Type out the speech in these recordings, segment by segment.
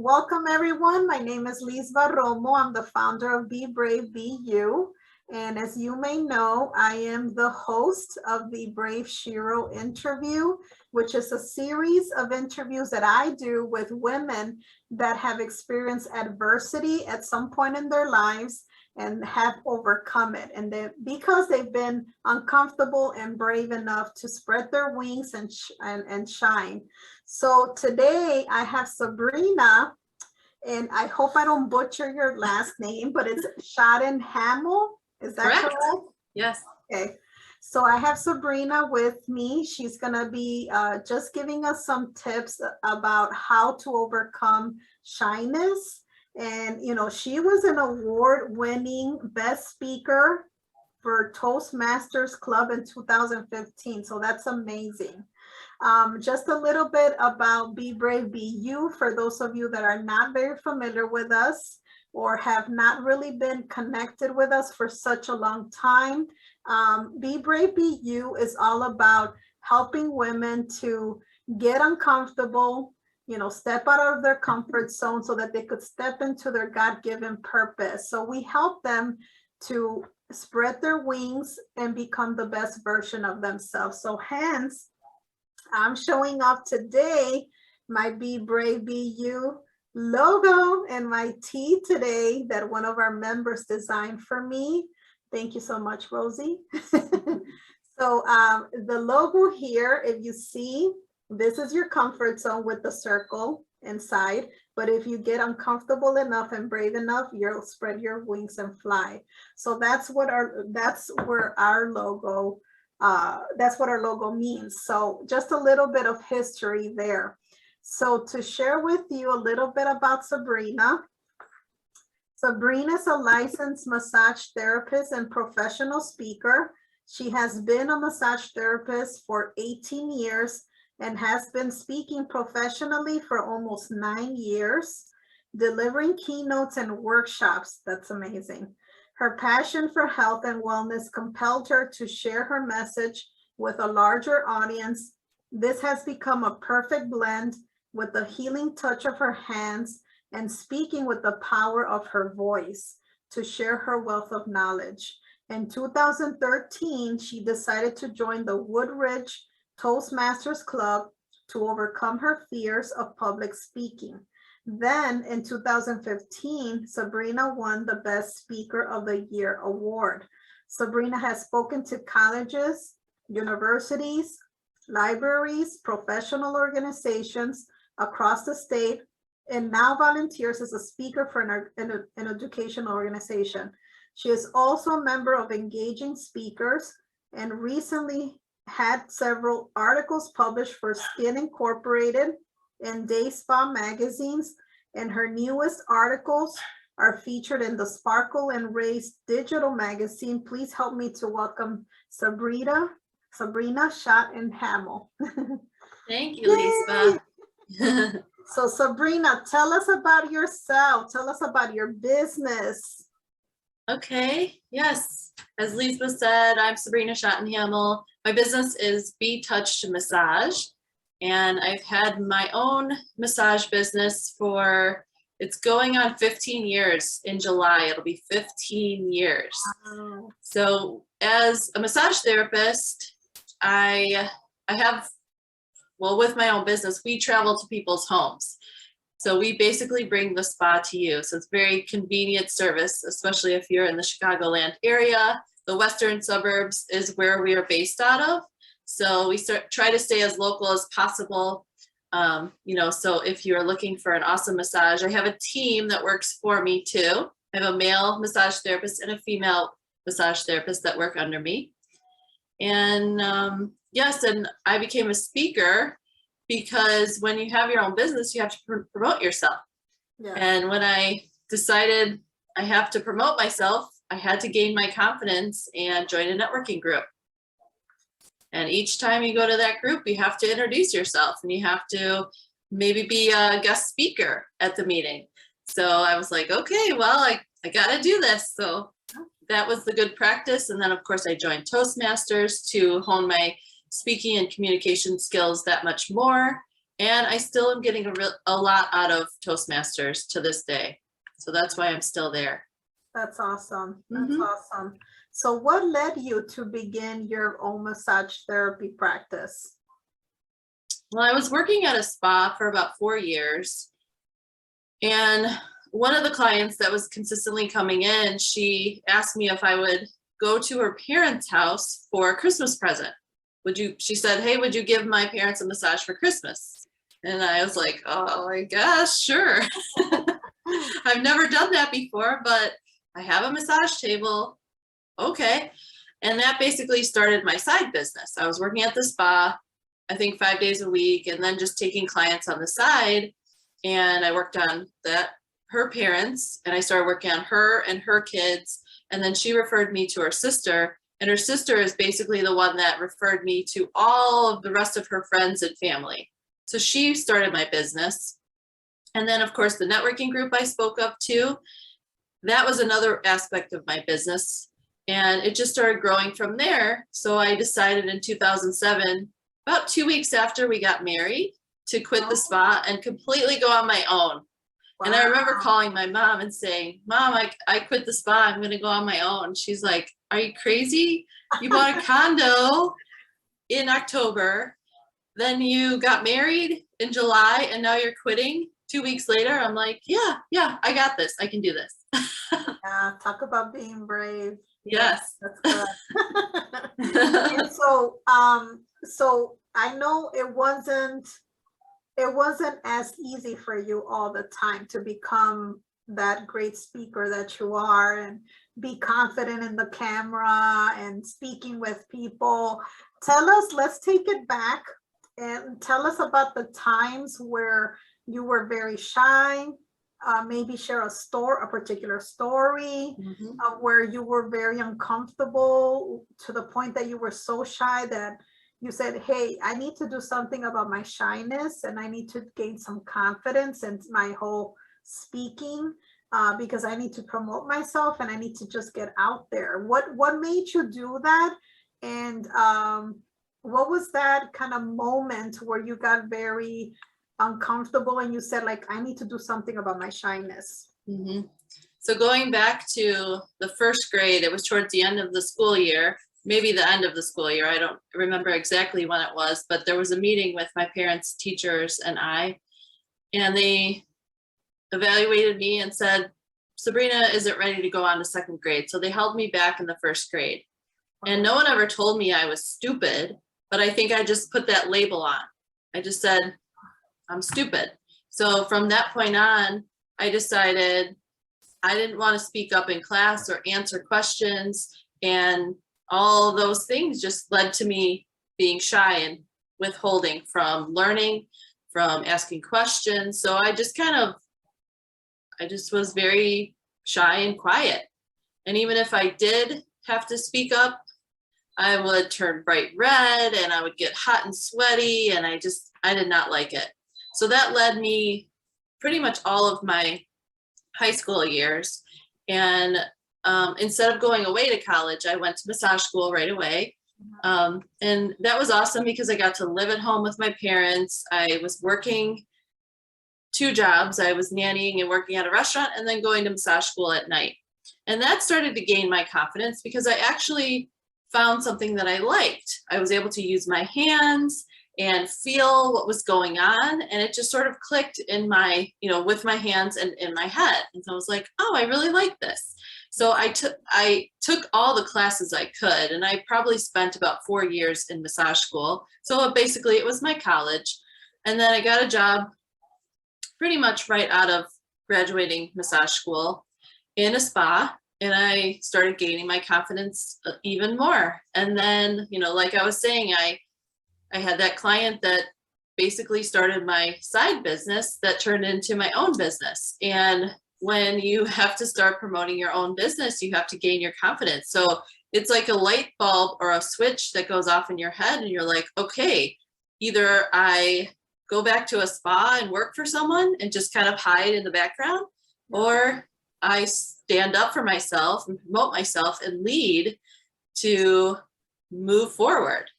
Welcome everyone. My name is Lizba Romo. I'm the founder of Be Brave, Be You. And as you may know, I am the host of the Brave SHERO interview, which is a series of interviews that I do with women that have experienced adversity at some point in their lives and have overcome it. And because they've been uncomfortable and brave enough to spread their wings and shine. So today I have Sabrina, and I hope I don't butcher your last name, but it's Schottenhamel. Is that correct? Yes. Okay. So I have Sabrina with me. She's going to be just giving us some tips about how to overcome shyness. And, you know, she was an award-winning best speaker for Toastmasters Club in 2015. So that's amazing. Just a little bit about Be Brave, Be You for those of you that are not very familiar with us or have not really been connected with us for such a long time. Be Brave, Be You is all about helping women to get uncomfortable, you know, step out of their comfort zone so that they could step into their God-given purpose. So we help them to spread their wings and become the best version of themselves. So hence, I'm showing off today my Be Brave, Be You logo and my tee today that one of our members designed for me. Thank you so much, Rosie. So the logo here, if you see, this is your comfort zone with the circle inside. But if you get uncomfortable enough and brave enough, you'll spread your wings and fly. So that's what that's what our logo means. So just a little bit of history there. So to share with you a little bit about Sabrina. Sabrina is a licensed massage therapist and professional speaker. She has been a massage therapist for 18 years and has been speaking professionally for almost 9 years, delivering keynotes and workshops. That's amazing. Her passion for health and wellness compelled her to share her message with a larger audience. This has become a perfect blend with the healing touch of her hands and speaking with the power of her voice to share her wealth of knowledge. In 2013, she decided to join the Woodridge Toastmasters Club to overcome her fears of public speaking. Then in 2015, Sabrina won the Best Speaker of the Year award. Sabrina has spoken to colleges, universities, libraries, professional organizations across the state, and now volunteers as a speaker for an educational organization. She is also a member of Engaging Speakers and recently had several articles published for Skin Incorporated and Day Spa magazines, and her newest articles are featured in the Sparkle and Race digital magazine. Please help me to welcome Sabrina Schottenhamel. Thank you, Lisa. So Sabrina, tell us about yourself. Tell us about your business. Okay, yes. As Lisa said, I'm Sabrina Schottenhamel. My business is Be Touched Massage. And I've had my own massage business for, it's going on 15 years in July. It'll be 15 years. Wow. So as a massage therapist, I have, well, with my own business, we travel to people's homes. So we basically bring the spa to you. So it's very convenient service, especially if you're in the Chicagoland area. The western suburbs is where we are based out of. So we try to stay as local as possible. You know, so if you're looking for an awesome massage, I have a team that works for me too. I have a male massage therapist and a female massage therapist that work under me. And yes, and I became a speaker because when you have your own business, you have to promote yourself. Yeah. And when I decided I have to promote myself, I had to gain my confidence and join a networking group. And each time you go to that group, you have to introduce yourself and you have to maybe be a guest speaker at the meeting. So I was like, okay, well, I got to do this. So that was the good practice. And then, of course, I joined Toastmasters to hone my speaking and communication skills that much more. And I still am getting a lot out of Toastmasters to this day. So that's why I'm still there. That's awesome. That's awesome. So what led you to begin your own massage therapy practice? Well, I was working at a spa for about 4 years. And one of the clients that was consistently coming in, she asked me if I would go to her parents' house for a Christmas present. She said, hey, would you give my parents a massage for Christmas? And I was like, oh, I guess, sure. I've never done that before, but I have a massage table. Okay. And that basically started my side business. I was working at the spa, I think 5 days a week, and then just taking clients on the side. And I worked on her parents, and I started working on her and her kids. And then she referred me to her sister, and her sister is basically the one that referred me to all of the rest of her friends and family. So she started my business. And then of course the networking group I spoke of too, that was another aspect of my business. And it just started growing from there. So I decided in 2007, about 2 weeks after we got married, to quit the spa and completely go on my own. Wow. And I remember calling my mom and saying, Mom, I quit the spa, I'm gonna go on my own. She's like, are you crazy? You bought a condo in October, then you got married in July, and now you're quitting 2 weeks later. I'm like, yeah, I got this, I can do this. Yeah, talk about being brave. Yes. That's good. And so I know it wasn't as easy for you all the time to become that great speaker that you are and be confident in the camera and speaking with people. Let's take it back and tell us about the times where you were very shy. Maybe share a particular story where you were very uncomfortable to the point that you were so shy that you said, hey, I need to do something about my shyness, and I need to gain some confidence in my whole speaking because I need to promote myself and I need to just get out there. What made you do that? And what was that kind of moment where you got very uncomfortable and you said, like, I need to do something about my shyness? So going back to the first grade, it was towards the end of the school year, maybe the end of the school year. I don't remember exactly when it was, but there was a meeting with my parents, teachers, and they evaluated me and said, Sabrina isn't ready to go on to second grade. So they held me back in the first grade. And no one ever told me I was stupid, but I think I just put that label on. I just said, I'm stupid. So from that point on, I decided I didn't want to speak up in class or answer questions, and all those things just led to me being shy and withholding from learning, from asking questions. So I just was very shy and quiet. And even if I did have to speak up, I would turn bright red and I would get hot and sweaty, and I did not like it. So that led me pretty much all of my high school years. And instead of going away to college, I went to massage school right away. And that was awesome because I got to live at home with my parents. I was working 2 jobs. I was nannying and working at a restaurant, and then going to massage school at night. And that started to gain my confidence because I actually found something that I liked. I was able to use my hands and feel what was going on. And it just sort of clicked in my, with my hands and in my head. And so I was like, oh, I really like this. So I took all the classes I could, and I probably spent about 4 years in massage school. So basically it was my college. And then I got a job pretty much right out of graduating massage school in a spa. And I started gaining my confidence even more. And then, like I was saying, I had that client that basically started my side business that turned into my own business. And when you have to start promoting your own business, you have to gain your confidence. So it's like a light bulb or a switch that goes off in your head, and you're like, okay, either I go back to a spa and work for someone and just kind of hide in the background, or I stand up for myself and promote myself and lead to move forward.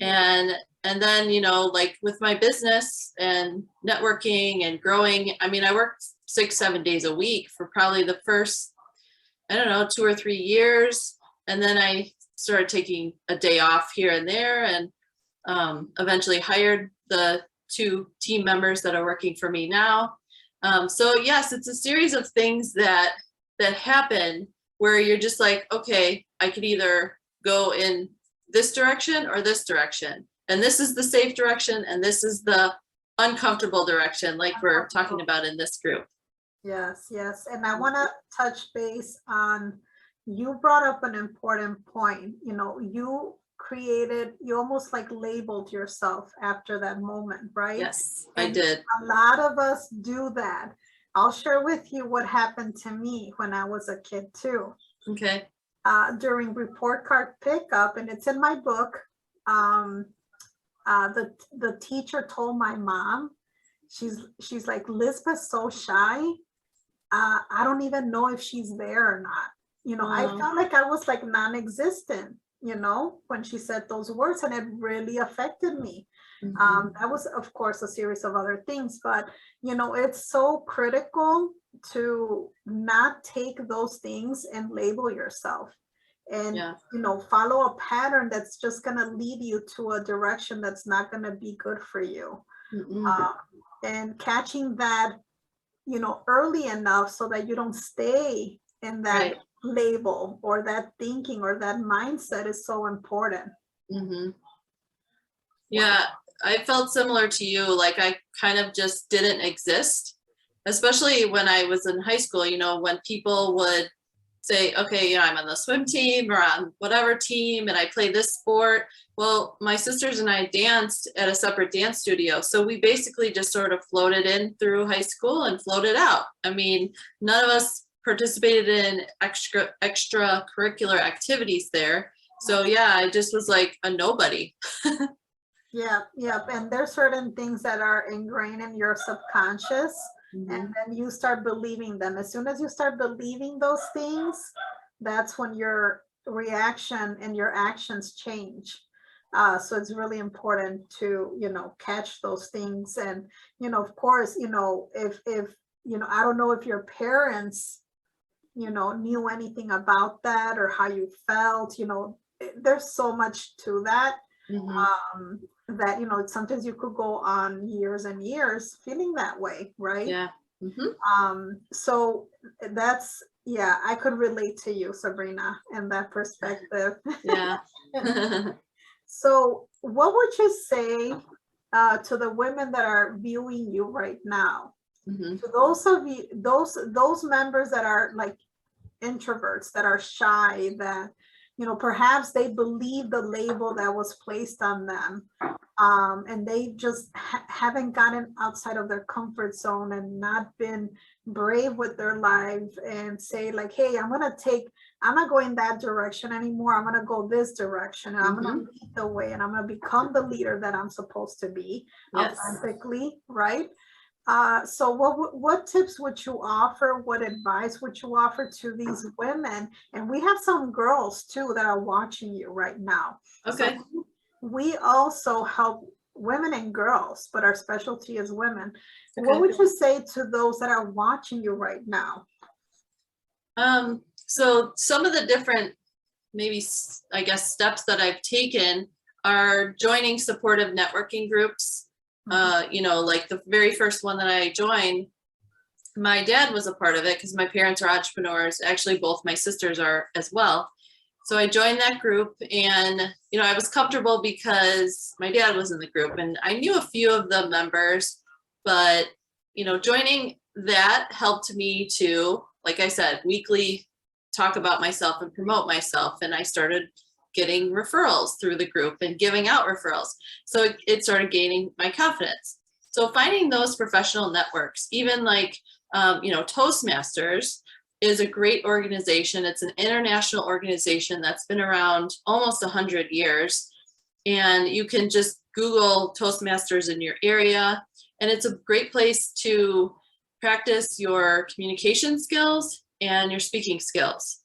And And then, you know, like with my business and networking and growing, I mean, I worked 6-7 days a week for probably the first, I don't know, 2 or 3 years. And then I started taking a day off here and there, and eventually hired the 2 team members that are working for me now. So yes, it's a series of things that happen where you're just like, okay, I could either go in this direction or this direction. And this is the safe direction, and this is the uncomfortable direction, like we're talking about in this group. Yes, yes. And I want to touch base on, you brought up an important point. You know, you almost like labeled yourself after that moment, right? Yes, And I did. a lot of us do that. I'll share with you what happened to me when I was a kid too. Okay. During report card pickup, and it's in my book, the teacher told my mom, she's like, Lisbeth's so shy. I don't even know if she's there or not. You know, I felt like I was like non-existent, you know, when she said those words, and it really affected me. That was, of course, a series of other things, but you know, it's so critical to not take those things and label yourself, and you know, follow a pattern that's just going to lead you to a direction that's not going to be good for you. And catching that, you know, early enough so that you don't stay in that label or that thinking or that mindset is so important. Yeah, I felt similar to you. Like I kind of just didn't exist, especially when I was in high school. You know, when people would say, okay, yeah, I'm on the swim team or on whatever team, and I play this sport. Well, my sisters and I danced at a separate dance studio. So we basically just sort of floated in through high school and floated out. I mean, none of us participated in extracurricular activities there. So yeah, I just was like a nobody. Yeah, and there's certain things that are ingrained in your subconscious, and then you start believing them. As soon as you start believing those things, that's when your reaction and your actions change. So it's really important to, you know, catch those things. And, you know, of course, you know, if you know, I don't know if your parents, you know, knew anything about that or how you felt, you know, there's so much to that. That, you know, sometimes you could go on years and years feeling that way, right? Yeah. So that's, yeah, I could relate to you, Sabrina, in that perspective. Yeah. So what would you say to the women that are viewing you right now? To those of you, those members that are like introverts, that are shy, that, you know, perhaps they believe the label that was placed on them, and they just haven't gotten outside of their comfort zone and not been brave with their life and say like, hey, I'm not going that direction anymore. I'm going to go this direction, and I'm going to lead the way, and I'm going to become the leader that I'm supposed to be authentically, right? So what tips would you offer? What advice would you offer to these women? And we have some girls too that are watching you right now. Okay. So we also help women and girls, but our specialty is women. Okay. What would you say to those that are watching you right now? So some of the different, maybe, I guess, steps that I've taken are joining supportive networking groups. You know, like the very first one that I joined, my dad was a part of it because my parents are entrepreneurs. Actually, both my sisters are as well. So I joined that group, and, you know, I was comfortable because my dad was in the group and I knew a few of the members, but, you know, joining that helped me to, like I said, weekly talk about myself and promote myself. And I started getting referrals through the group and giving out referrals. So it started gaining my confidence. So finding those professional networks, even like, you know, Toastmasters is a great organization. It's an international organization that's been around almost 100 years. And you can just Google Toastmasters in your area. And it's a great place to practice your communication skills and your speaking skills.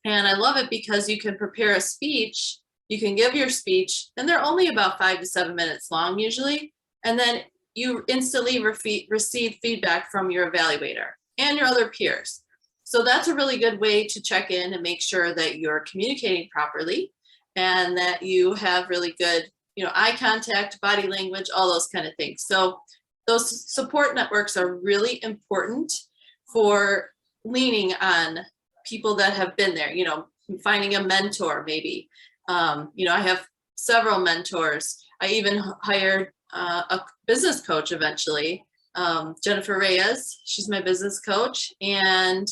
And I love it because you can prepare a speech You can give your speech, and they're only about 5 to 7 minutes long usually. And then you instantly receive feedback from your evaluator and your other peers. So that's a really good way to check in and make sure that you're communicating properly and that you have really good, eye contact, body language, all those kind of things. So those support networks are really important for leaning on people that have been there, finding a mentor maybe. I have several mentors. I even hired a business coach eventually, Jennifer Reyes. She's my business coach. And,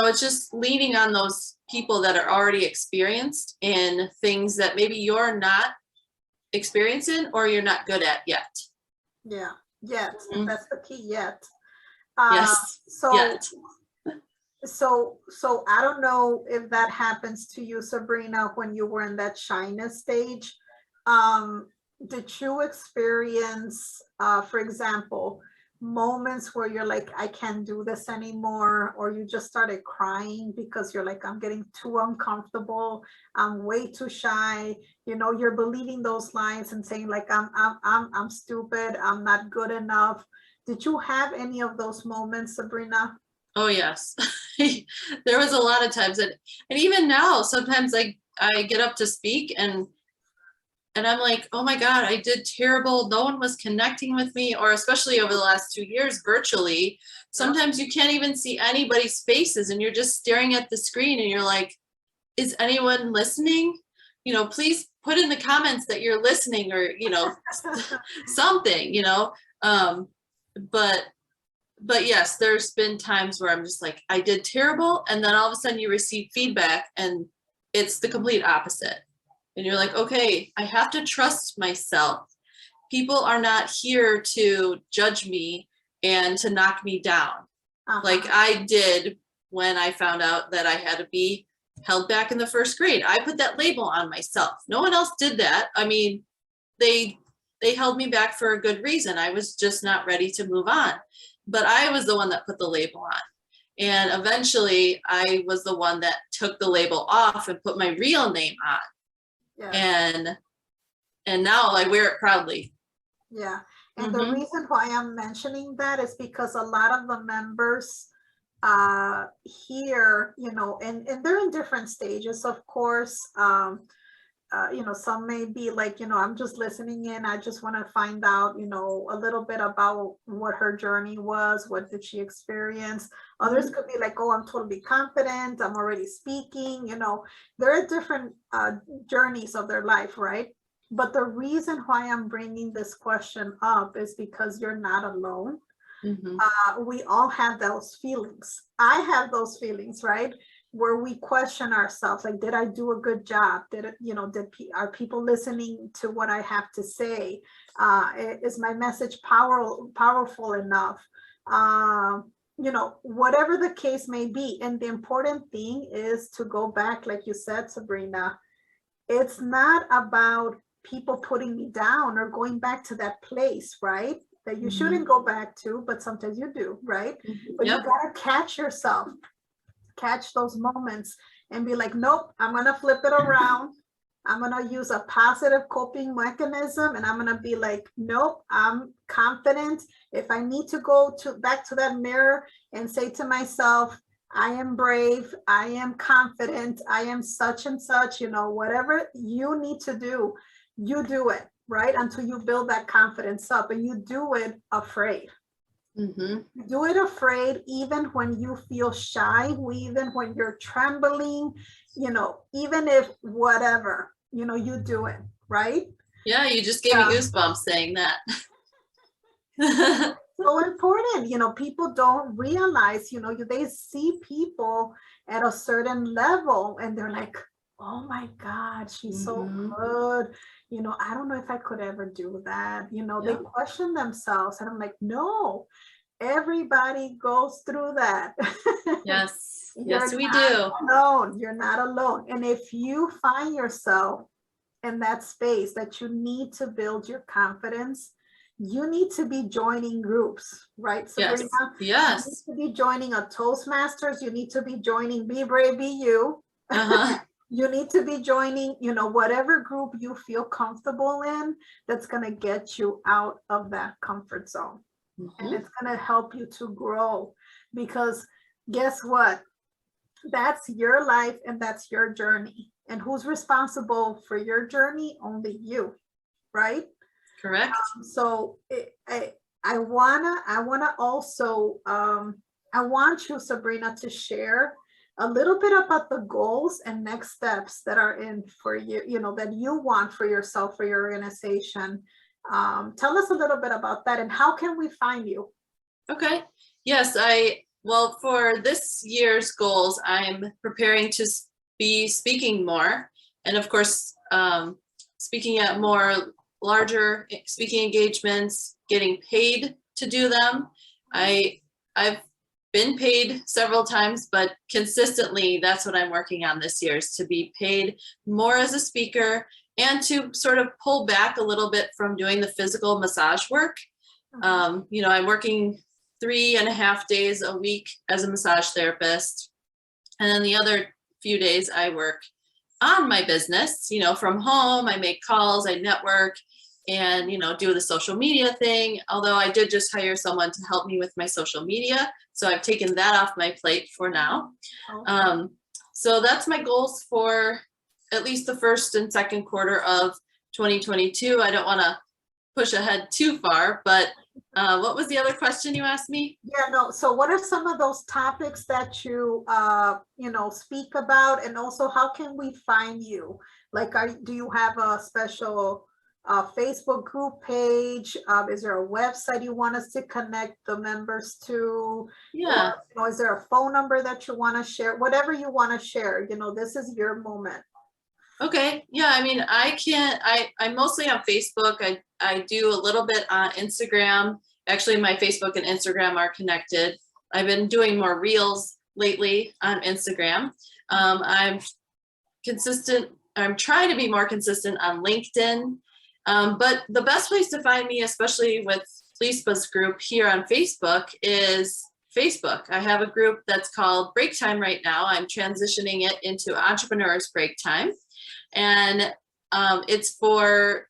it's just leaning on those people that are already experienced in things that maybe you're not experiencing or you're not good at yet. Yeah, yet. Mm-hmm. That's the key, yet. Yes, yet. So I don't know if that happens to you, Sabrina, when you were in that shyness stage. Did you experience, for example, moments where you're like, I can't do this anymore, or you just started crying because you're like, I'm getting too uncomfortable, I'm way too shy, you're believing those lines and saying like, I'm stupid, I'm not good enough. Did you have any of those moments, Sabrina? Oh yes. There was a lot of times and even now, sometimes I get up to speak and I'm like, oh my God, I did terrible. No one was connecting with me, or especially over the last 2 years virtually. Sometimes you can't even see anybody's faces and you're just staring at the screen and you're like, is anyone listening? Please put in the comments that you're listening or, something, but yes, there's been times where I'm just like, I did terrible. And then all of a sudden you receive feedback and it's the complete opposite. And you're like, okay, I have to trust myself. People are not here to judge me and to knock me down. Like I did when I found out that I had to be held back in the first grade. I put that label on myself. No one else did that. I mean, they held me back for a good reason. I was just not ready to move on. But I was the one that put the label on. And eventually I was the one that took the label off and put my real name on. Yeah. And now I wear it proudly. Yeah. And the reason why I'm mentioning that is because a lot of the members here, and they're in different stages, of course. Some may be like, I'm just listening in. I just want to find out, a little bit about what her journey was. What did she experience? Others could be like, oh, I'm totally confident. I'm already speaking. There are different journeys of their life, right? But the reason why I'm bringing this question up is because you're not alone. We all have those feelings. I have those feelings, right? Where we question ourselves, like, did I do a good job? Are people listening to what I have to say? Is my message powerful enough? Whatever the case may be. And the important thing is to go back, like you said, Sabrina, it's not about people putting me down or going back to that place, right? That you shouldn't go back to, but sometimes you do, right? But you gotta catch yourself. Catch those moments and be like, nope, I'm going to flip it around. I'm going to use a positive coping mechanism. And I'm going to be like, nope, I'm confident. If I need to go back to that mirror and say to myself, I am brave, I am confident, I am such and such, whatever you need to do, you do it, right? Until you build that confidence up, and you do it afraid. Do it afraid, even when you feel shy, even when you're trembling, even if whatever, you do it, right? Yeah, you just gave me goosebumps saying that. So important, people don't realize, they see people at a certain level and they're like, oh my God, she's so good. I don't know if I could ever do that. They question themselves, and I'm like, no, everybody goes through that. Yes, yes, we do. Alone. You're not alone. And if you find yourself in that space that you need to build your confidence, you need to be joining groups, right, Sabrina? Yes. You need to be joining a Toastmasters. You need to be joining Be Brave, Be You. You need to be joining, whatever group you feel comfortable in, that's going to get you out of that comfort zone. And it's going to help you to grow, because guess what? That's your life and that's your journey. And who's responsible for your journey? Only you, right? Correct. So I wanna also, I want you, Sabrina, to share a little bit about the goals and next steps that are in for you, that you want for yourself, for your organization. Tell us a little bit about that, and how can we find you? Okay. Yes, well, for this year's goals, I'm preparing to be speaking more. And of course, speaking at more larger speaking engagements, getting paid to do them. I've been paid several times, but consistently, that's what I'm working on this year, is to be paid more as a speaker and to sort of pull back a little bit from doing the physical massage work. I'm working 3.5 days a week as a massage therapist. And then the other few days I work on my business, from home. I make calls, I network, and, do the social media thing. Although I did just hire someone to help me with my social media. So I've taken that off my plate for now. Okay. So that's my goals for at least the first and second quarter of 2022. I don't want to push ahead too far, but what was the other question you asked me? Yeah, no. So what are some of those topics that you, speak about? And also, how can we find you? Like, do you have a special Facebook group page? Is there a website you want us to connect the members to? Yeah. Or, is there a phone number that you want to share? Whatever you want to share, this is your moment. Okay. Yeah. I mean, I'm mostly on Facebook. I do a little bit on Instagram. Actually, my Facebook and Instagram are connected. I've been doing more reels lately on Instagram. I'm consistent. I'm trying to be more consistent on LinkedIn. But the best place to find me, especially with Lispa's group here on Facebook, is Facebook. I have a group that's called Break Time right now. I'm transitioning it into Entrepreneurs Break Time. And it's for,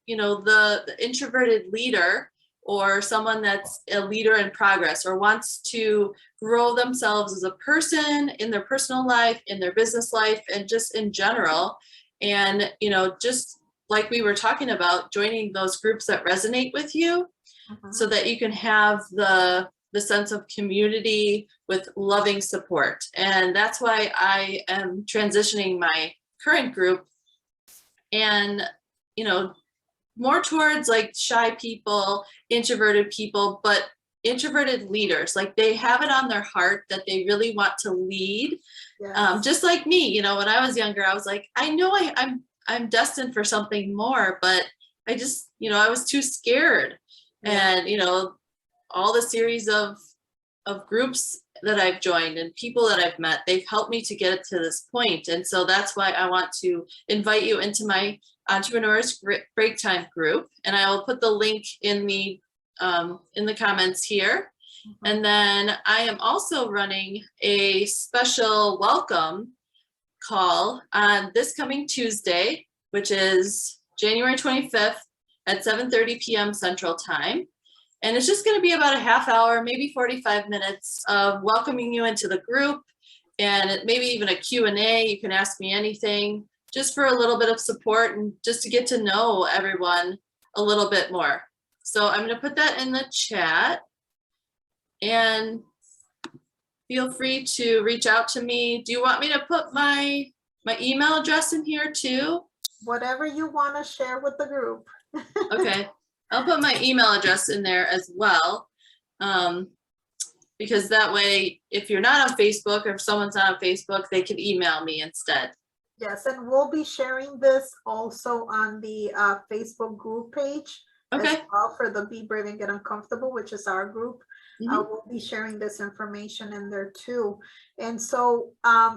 the introverted leader, or someone that's a leader in progress, or wants to grow themselves as a person in their personal life, in their business life, and just in general. And, just like we were talking about, joining those groups that resonate with you, so that you can have the sense of community with loving support. And that's why I am transitioning my current group, and more towards like shy people, introverted people, but introverted leaders. Like, they have it on their heart that they really want to lead. Yes. Just like me, when I was younger, I was like, I know I'm destined for something more, but I just, I was too scared. Yeah. And all the series of groups that I've joined and people that I've met, they've helped me to get to this point. And so that's why I want to invite you into my Entrepreneurs Break Time group. And I will put the link in the comments here. And then I am also running a special welcome call on this coming Tuesday, which is January 25th at 7:30 p.m. Central Time. And it's just going to be about a half hour, maybe 45 minutes of welcoming you into the group, and maybe even a Q&A. You can ask me anything, just for a little bit of support and just to get to know everyone a little bit more. So I'm going to put that in the chat, and feel free to reach out to me. Do you want me to put my email address in here too? Whatever you want to share with the group. Okay. I'll put my email address in there as well, because that way, if you're not on Facebook, or if someone's not on Facebook, they can email me instead. Yes, and we'll be sharing this also on the Facebook group page. Okay. As well, for the Be Brave and Get Uncomfortable, which is our group. We'll be sharing this information in there too. And so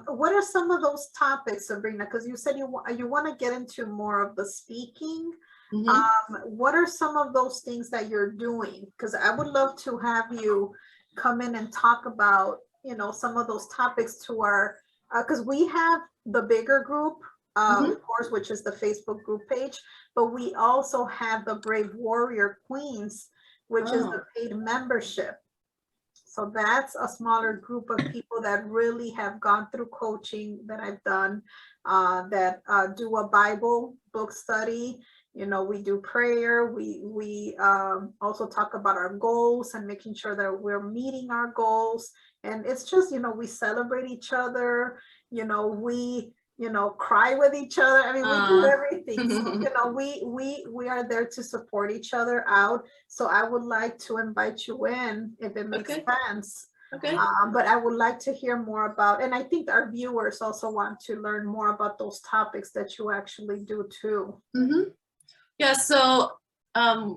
what are some of those topics, Sabrina? Because you said you want to get into more of the speaking. What are some of those things that you're doing? Because I would love to have you come in and talk about, some of those topics to our because we have the bigger group, Mhm. of course, which is the Facebook group page, but we also have the Brave Warrior Queens, which is the Oh. paid membership. So that's a smaller group of people that really have gone through coaching that I've done, that do a Bible book study. You know, we do prayer. We also talk about our goals and making sure that we're meeting our goals. And it's just, you know, we celebrate each other. You know, we cry with each other. I mean, we do everything. So, you know, we are there to support each other out. So I would like to invite you in if it makes Okay. sense. Okay. But I would like to hear more about, and I think our viewers also want to learn more about those topics that you actually do too. Mm-hmm. Yeah, so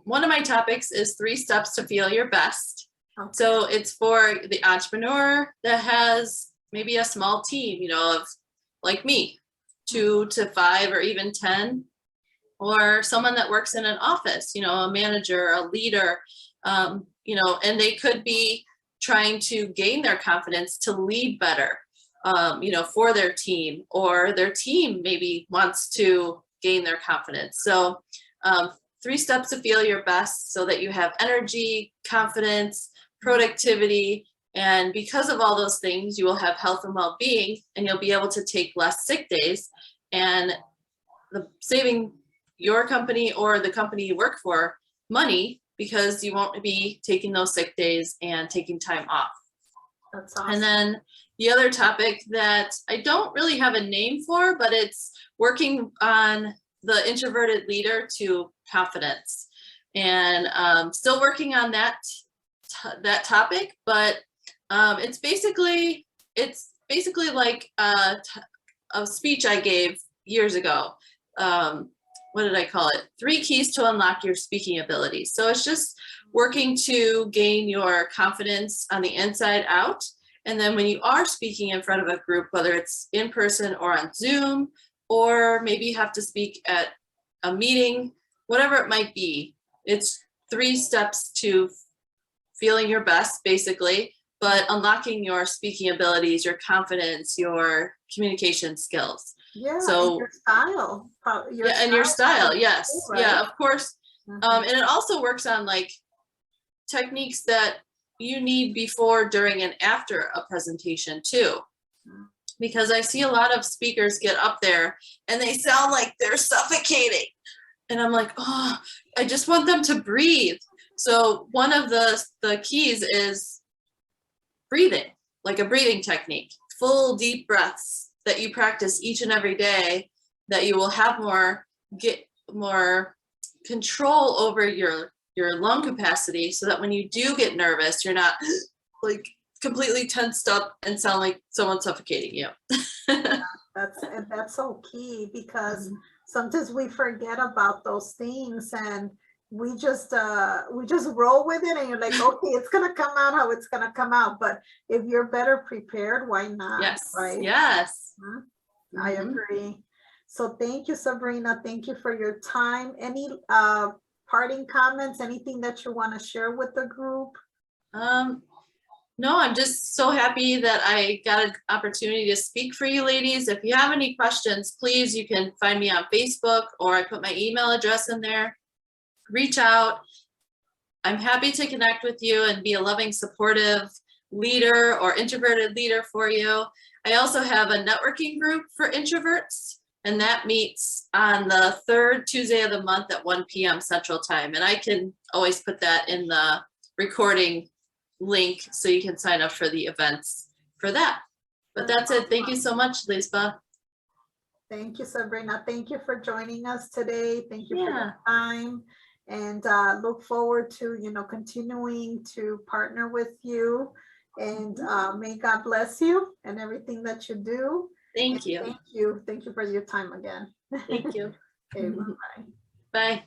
one of my topics is 3 steps to feel your best. Okay. So it's for the entrepreneur that has maybe a small team, you know, of like me, 2 to 5 or even 10, or someone that works in an office, you know, a manager, a leader, you know, and they could be trying to gain their confidence to lead better, you know, for their team, or their team maybe wants to gain their confidence. So 3 steps to feel your best, so that you have energy, confidence, productivity, and because of all those things, you will have health and well-being, and you'll be able to take less sick days, and saving your company or the company you work for money, because you won't be taking those sick days and taking time off. That's awesome. And then the other topic that I don't really have a name for, but it's working on the introverted leader to confidence, and still working on that topic, but it's basically like a speech I gave years ago. What did I call it? 3 keys to unlock your speaking abilities. So it's just working to gain your confidence on the inside out. And then when you are speaking in front of a group, whether it's in person or on Zoom, or maybe you have to speak at a meeting, whatever it might be, it's 3 steps to feeling your best, basically, but unlocking your speaking abilities, your confidence, your communication skills. Yeah, so and your style. and your style, yes, too, right? yeah, of course. Mhm. And it also works on like techniques that you need before, during, and after a presentation too, because I see a lot of speakers get up there and they sound like they're suffocating, and I'm like, oh, I just want them to breathe. So one of the keys is breathing, like a breathing technique, full deep breaths that you practice each and every day, that you will have get more control over your lung capacity, so that when you do get nervous, you're not like completely tensed up and sound like someone's suffocating you. Yeah, that's so key, because sometimes we forget about those things, and we just roll with it, and you're like, okay, it's gonna come out how it's gonna come out. But if you're better prepared, why not? Yes. Right? Yes. I agree. So thank you, Sabrina. Thank you for your time. Any parting comments, anything that you want to share with the group? No, I'm just so happy that I got an opportunity to speak for you ladies. If you have any questions, please, you can find me on Facebook, or I put my email address in there. Reach out. I'm happy to connect with you and be a loving, supportive leader or introverted leader for you. I also have a networking group for introverts, and that meets on the 3rd Tuesday of the month at 1 p.m. Central Time. And I can always put that in the recording link, so you can sign up for the events for that. But that's it. Thank you so much, Lisba. Thank you, Sabrina. Thank you for joining us today. Thank you for your time, and look forward to, continuing to partner with you, and may God bless you and everything that you do. Thank you. Thank you. Thank you for your time again. Thank you. Okay, bye-bye. Bye.